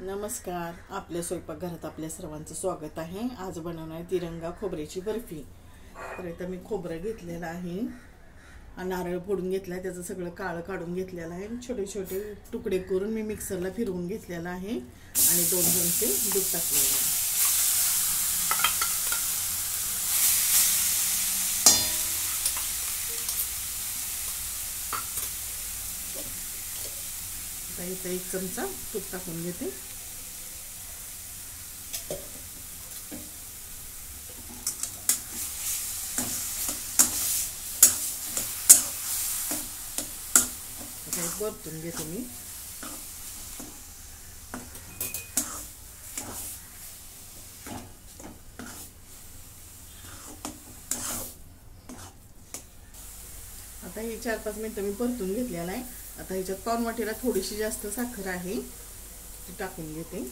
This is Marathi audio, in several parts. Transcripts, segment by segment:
नमस्कार. आपल्या स्वयंपाकघरात आपल्या सर्वांचं स्वागत आहे. आज बनवणार तिरंगा खोबऱ्याची बर्फी. तर इथं मी खोबरं घेतलेलं आहे, नारळ फोडून घेतला, त्याचं सगळं काळं काढून घेतलेलं आहे, छोटे छोटे तुकडे करून मी मिक्सरला फिरवून घेतलेला आहे आणि 2 चमचे दूध टाकलेलं आहे. आता इथं 1 चमचा तूप टाकून घेते. परतून घेते मी. आता हे 4-5 मिनिटं मी परतून घेतलेला आहे. आता ह्याच्यात पाऊण वाटीला थोडीशी जास्त साखर आहे, ती टाकून घेते.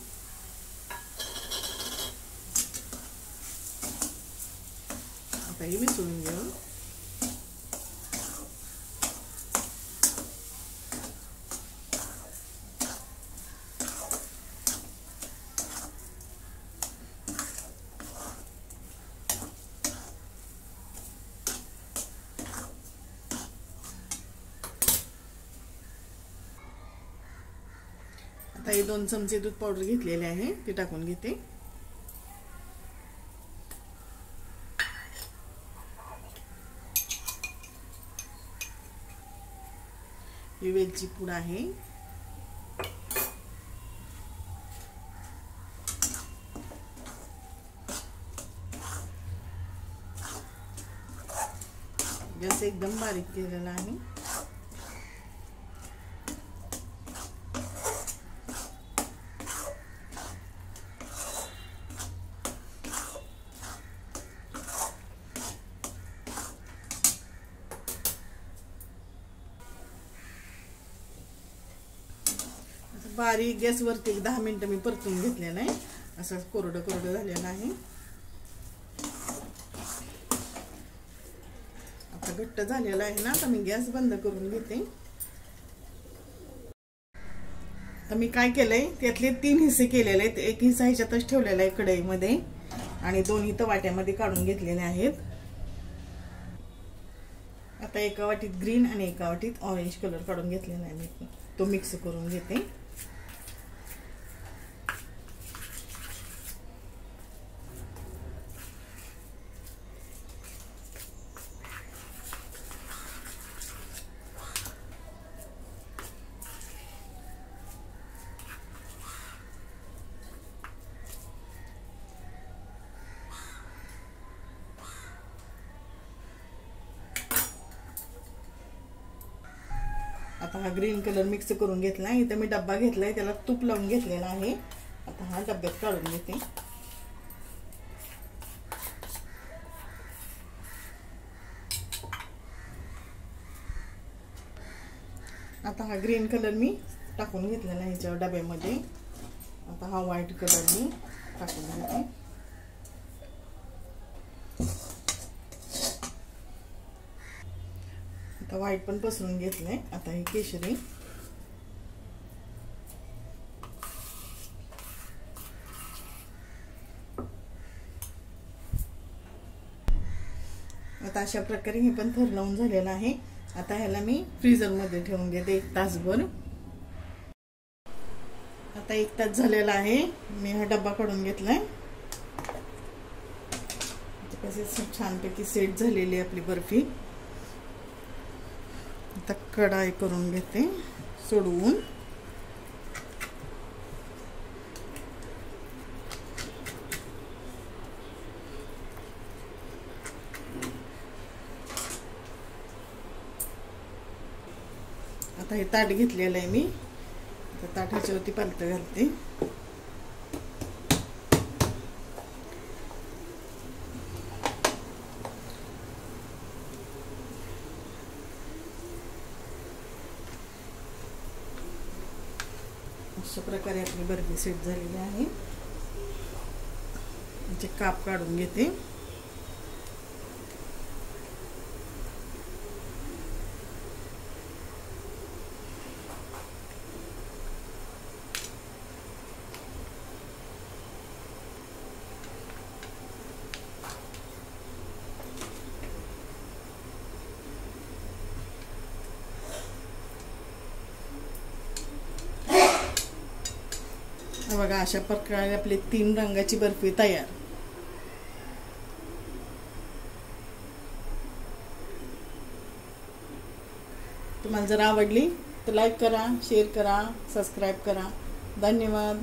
आता हे मिसळून घेऊ. आता हे 2 चमचे दूध पावडर घेतलेले आहे, ते टाकून घेते. ही वेलची पूड आहे. गॅस एकदम बारीक केलेला आहे. बारीक गॅसवरती 10 मिनिटं मी परतून घेतलेलं आहे. असं कोरडं कोरडं झालेलं आहे. आता घट्ट झालेलं आहे ना, आता मी गॅस बंद करून घेते. तर मी काय केलंय, त्यातले 3 हिस्से केलेले आहेत. 1 हिस्सा ह्याच्यातच ठेवलेला आहे कढईमध्ये आणि 2 इथं वाट्यामध्ये काढून घेतलेले आहेत. आता एका वाटीत ग्रीन आणि एका वाटीत ऑरेंज कलर काढून घेतलेला आहे. मी तो मिक्स करून घेते. आता हा ग्रीन कलर मिक्स करून घेतला. इथे मी डब्बा घेतलाय, त्याला तूप लावून घेतलेला आहे. आता हा डब्यात काढून घेते. आता हा ग्रीन कलर मी टाकून घेतलेला आहे ह्याच्या डब्यामध्ये. आता हा व्हाईट कलर मी टाकून घेते. आता व्हाईट पण पसरून घेतलंय. आता हे केशरी. आता अशा प्रकारे हे पण थर लावून झालेलं आहे. आता ह्याला मी फ्रीजर मध्ये ठेवून घेते 1 तासभर. आता 1 तास झालेला आहे. मी हा डब्बा काढून घेतलाय. कसे छानपैकी सेट झालेली आपली बर्फी. आता कढई करून घेते सोडवून. आता हे ताट घेतलेलं आहे मी. आता ताट ह्याच्यावरती पालतं घालते. अशा प्रकारे आपली बर्फी सेट झालेली आहे. त्याचे काप काढून घेते. बघा अशा प्रकारे आपली 3 रंगाची बर्फी तयार. तुम्हाला जर आवडली तर लाईक करा, शेअर करा, सबस्क्राईब करा. धन्यवाद.